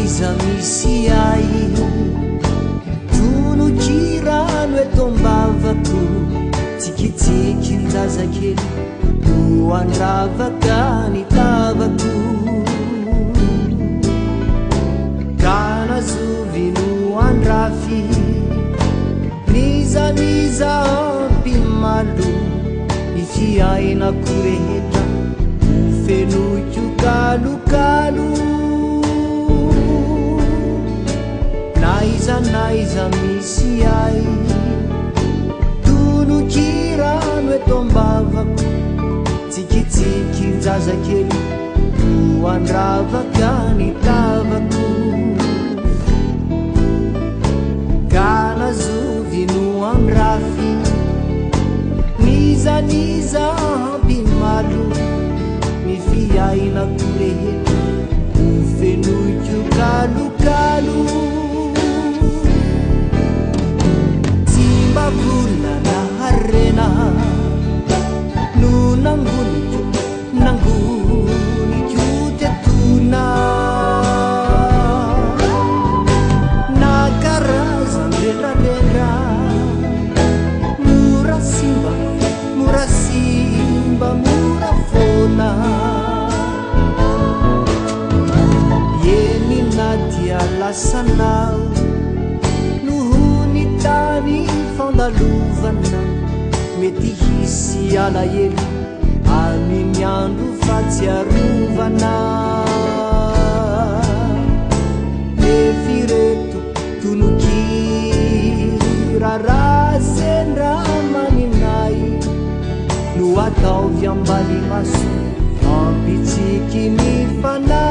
naiza misy ay tonokirano etombavako tsikitsiky nzazakely no andravaka ny tavako kanazovy no andrafy nizaniza ampimalo ny fiainako rehetra fenoiko kalokalo naiza misy ay tonokirano etombavako tsikitsiky nzazakely no andravaka ny tavako kanazovy no andrafy nizaniza ampimalo ny fiainako rehetra fenoiko kalokalo simbavolana harena no nangonikyo tetona nakarazan leralera mora simba mora fona yeni nadia lasanao nohony tany fandalovana mety hisy alahelo amin'ny andro fatsiarovana efireto tonokirarasendramaninay no ataovy ambali maso ampitsiky ny fana